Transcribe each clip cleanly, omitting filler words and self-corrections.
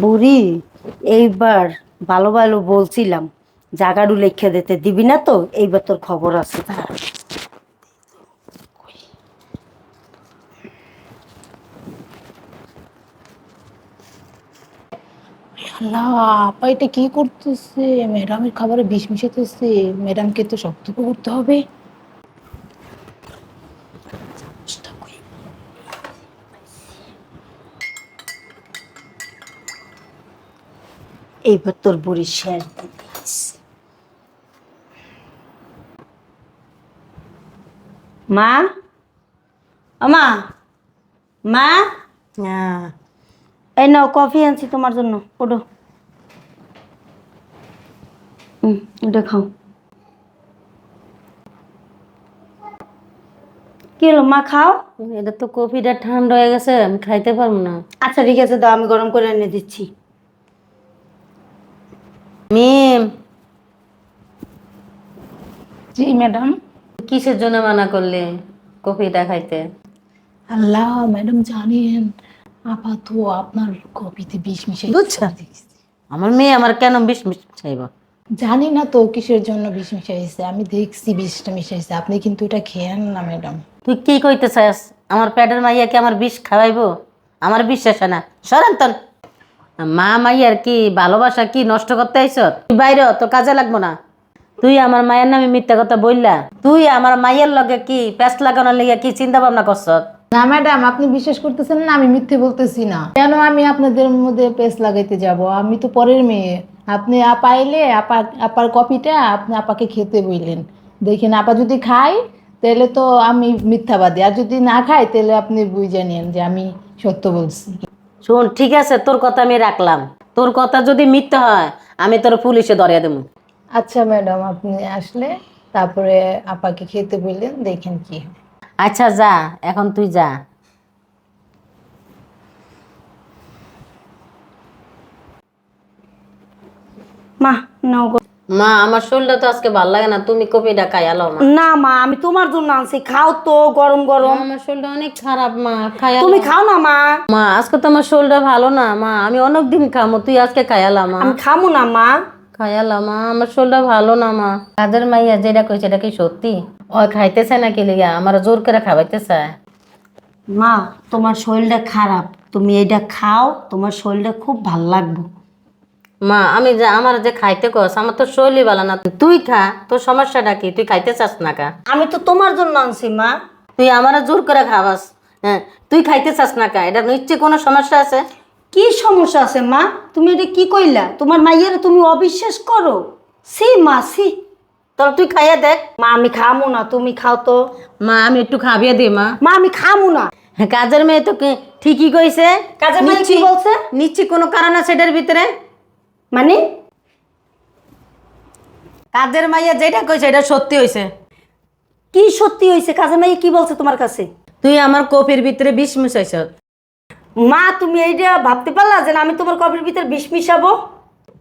বুড়ি, এইবার ভালো ভালো বলছিলাম জাগাড়ু লেখা দিতে দিবি না তো? এইবার তোর খবর আছে। আল্লাহ, আপা এটা কি করতেছে? ম্যাডামের খাবারে বিষ মিশাতেছে। ম্যাডামকে তো সতর্ক করতে হবে। এইবার তোর বুড়ি শেষ দিস। মা, আমা, মা, এই নাও কফি আনছি তোমার জন্য, ওঠো। এটা খাও। কি হলো মা, খাও। এটা তো কফিটা ঠান্ডা হয়ে গেছে, আমি খাইতে পারবো না। আচ্ছা ঠিক আছে, দাও আমি গরম করে এনে দিচ্ছি। মিম, জি ম্যাডাম। কিসের জন্য মানা করলে কফিটা খাইতে? আল্লাহ, ম্যাডাম জানেন আপা তো আপনার কপিতে বিষ মিশাই বুঝছা, আমার মেয়ে আমার কেন বিষ চাইব? জানি না তো কিসের জন্য বিষ মিশাইছে। আমি দেখছি বিষটা মিশাইছে। আপনি কিন্তু এটা খেয়েন না ম্যাডাম। তুই কি কইতে চাস? আমার পেটের মাইয়াকে আমার বিষ খাওয়াইবো? আমার বিশ্বাস হয় না। সরান্তন মা মাইয়ার কি ভালোবাসা কি নষ্ট করতে আইস? তুই বাইরে, তোর কাজে লাগবো না। তুই আমার মায়ের নামে মিথ্যা কথা বললা। তুই আমার মাইয়ের লগে কি প্যাঁচ লাগানোর লেগে কি চিন্তা ভাবনা করছ? না ম্যাডাম, আপনি বিশ্বাস করতেছেন না? আমি মিথ্যে বলতেছি না। কেন আমি আপনাদের মধ্যে পেস লাগাইতে যাব? আমি তো পরের মেয়ে। আপনি আপা আইলে আপার কপিটা আপনি আপাকে খেতে বললেন। দেখেন আপা যদি খাই তাহলে তো আমি মিথ্যাবাদী, আর যদি না খাই তাহলে আপনি বুঝে নিন যে আমি সত্য বলছি। শোন, ঠিক আছে, তোর কথা আমি রাখলাম। তোর কথা যদি মিথ্যা হয় আমি তোর পুলিশে ধরিয়ে দেবো। আচ্ছা ম্যাডাম, আপনি আসলে তারপরে আপাকে খেতে বললেন, দেখেন কি হয়। আচ্ছা যা, এখন তুই যা। মা, নাও গো। মা, আমার শরীরটা তো আজকে ভালো লাগে না, তুমি কপিটা খাই আলো মা। না মা, আমি তোমার জন্য আনছি, খাও তো, গরম গরম। আমার শরীরটা অনেক খারাপ মা, খাই তুমি খাও না মা। মা, আজকে তো আমার শরীরটা ভালো না মা, আমি অনেক দিন খামো, তুই আজকে খাইয়ালা মা। আমি খামু না মা। খাইয়ালা মা, আমার শরীরটা ভালো না মা। কাজের মাইয়া যেটা কইছে এটা কি সত্যি? ও খাইতে চায় নাকি লিগা আমার জোর করে খাওয়াইতে চায়? মা, তোমার শরীরটা খারাপ, তুমি এইটা খাও, তোমার শরীরটা খুব ভাল লাগবে। মা, আমি যে আমার যে খাইতে কস, আমার তো শরীরই ভালো না। তুই খা, তোর সমস্যাটা কি? তুই খাইতে চাস না কা? আমি তো তোমার জন্য আনছি মা। তুই আমার জোর করে খাওয়াস। হ্যাঁ, তুই খাইতে চাস না কা? এটা নিশ্চয় কোনো সমস্যা আছে। কি সমস্যা আছে মা? তুমি এটা কি কইলা? তোমার মাইয়ের তুমি অবিশ্বাস করো? সি মা, সি। তাহলে তুই খাইয়া দেখ। মা, আমি খামু না, তুমি খাও তো। মা, আমি একটু খাবিয়ে দিই মা। মা, আমি খামু না। কাজের মেয়ে তো ঠিকই কইছে। কাজের মেয়ে কি বলছে? নিশ্চয় কোনো কারণ আছে এটার ভিতরে। মানে কাজের মাইয়া যেটা কইছে এটা সত্যি হইছে। কি সত্যি হয়েছে? কাজের মাইয়া কি বলছে তোমার কাছে? তুই আমার কফির ভিতরে বিষ মিশাইছ। মা, তুমি এইটা ভাবতে পারলা যে আমি তোমার কফির ভিতর বিষ মিশাবো?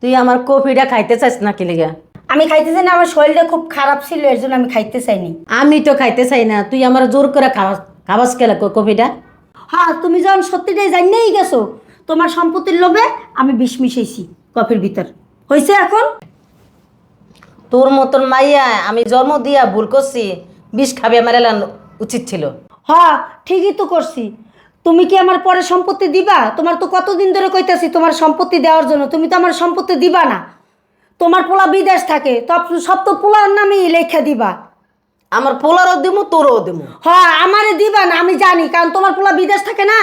তুই আমার কফিটা খাইতে চাস নাকি লিগা? আমি খাইতে চাই না, আমার শরীরটা খুব খারাপ ছিল, এর জন্য আমি খাইতে চাইনি। আমি তো খাইতে চাই না, তুই আমার জোর করে খাওয়াস। খাওয়াস কেলা কফিটা? হ্যাঁ, তুমি যখন সত্যিটাই জানিয়েই গেছো তোমার সম্পত্তির লোভে আমি বিষ মিশাইছি কফির ভিতর, হয়েছে এখন? তোর মতন মাইয়া আমি জন্ম দিয়া ভুল করছি। বিষ খাবে আমার এলান উচিত ছিল। হ্যাঁ, ঠিকই তো করছি। তুমি কি আমার পরে সম্পত্তি দিবা? তোমার তো কতদিন ধরে কইতাছি তোমার সম্পত্তি দেওয়ার জন্য, তুমি তো আমার সম্পত্তি দিবা না। তোমার পোলা বিদেশ থাকে, সব তো পোলার নামেই লেখা দিবা। আমার পোলারও দিমু, তোরও দিমু। হ্যাঁ, আমারে দিবা না আমি জানি, কারণ তোমার পোলা বিদেশ থাকে না।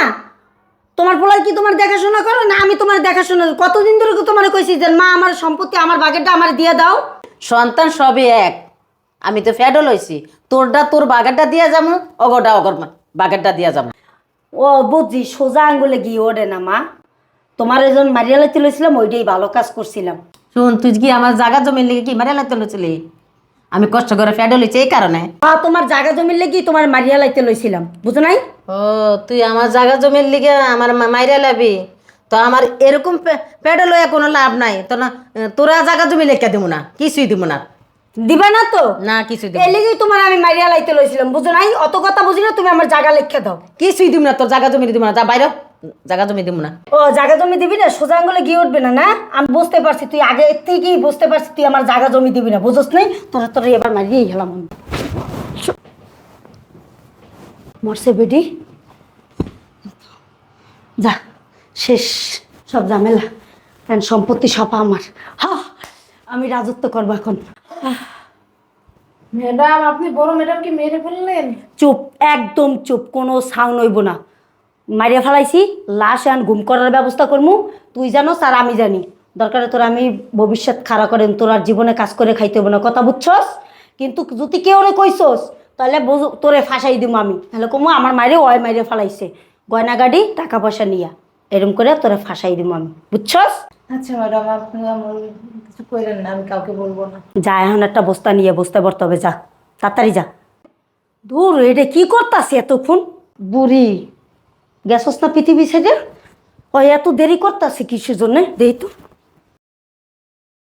তোমার পোলার কি তোমার দেখাশোনা করো না? আমি তোমার দেখাশোনা কতদিন ধরে তোমার কইছি যে মা আমার সম্পত্তি আমার বাগেরটা আমার দিয়ে দাও। সন্তান সবই এক। আমি তো ফ্যাডল হইছি। তোরটা তোর বাগারটা দিয়া যাবো, অগরটা অগর বাগারটা দিয়া যাবো। ও বুঝছি, সোজা আঙ্গুলে গিয়ে ওঠে না মা। তোমার এজন মারিয়া লাইতে লইছিলাম, ওইটাই ভালো কাজ করছিলাম। শুন, তুই কি আমার জায়গা জমির লেগে কি মারে লাইতে লইছিলি? আমি কষ্ট করে ফ্যাডল হইছি এই কারণে। হ্যাঁ, তোমার জায়গা জমির লেগেই তোমার মারিয়া লাইতে লইছিলাম, বুঝো নাই? ও, তুই আমার জায়গা জমির লিগে আমার মাইরা লাবি? তো আমার এরকম ফ্যাডল হয়ে কোনো লাভ নাই তো না। তোরা জায়গা জমি লেখা দিব না, কিছুই দিব না। দিবা না তো? না, কিছুই দিব এই লেগেই তোমার আমি মারিয়া লাইতে লইছিলাম, বুঝো নাই? অত কথা বুঝি না, তুমি আমার জায়গা লেখা দাও। কিছুই দিব না, তোর জায়গা জমি দিব না। যা বাইরে, জায়গা জমি দিব না। ও জায়গা জমি দিবি না, সোজা আঙ্গুলে গিয়ে উঠবে না না? আমি বুঝতে পারছি, তুই আগে থেকেই বুঝতে পারছি তুই আমার জায়গা জমি দিবি না, বুঝোস নাই? তোরা তোরা এবার মারিয়েই গেলাম আমি। মরছে বেডি, যা শেষ সব ঝামেলা, কারণ সম্পত্তি সব আমার। হা, আমি রাজত্ব করবো এখন। ম্যাডাম, আপনি বড় ম্যাডামকে মেরে ফেললেন? চুপ, একদম চুপ, কোনো সাউন্ড হইব না। মারিয়া ফেলাইছি, লাশ আন ঘুম করার ব্যবস্থা করমু। তুই জানোস আর আমি জানি, দরকারে তোর আমি ভবিষ্যৎ খাড়া করেন, তোর আর জীবনে কাজ করে খাইতে হইব না, কথা বুঝছস? কিন্তু যদি কেউ রে কইছস তাহলে তোরে ফাঁসাই দিব আমি, তাহলে কমু আমার মাইরে ওই মাইরে ফেলাইছে, গয়না গাড়ি টাকা পয়সা নিয়া, এরম করে তোরে ফাঁসাই দিব আমি, বুঝছস? আচ্ছা ম্যাডাম, আপনি আমার কিছু কইলেন না, আমি কাউকে বলবো না। যা এখন একটা বস্তা নিয়ে বসতে পড়তে হবে, যা তাড়াতাড়ি যা। দূর, এটা কি করতাছি এতক্ষণ? বুড়ি গেছস না পৃথিবী ছেড়ে? ওই এত দেরি করতাছি কিসের জন্যে? দেই তো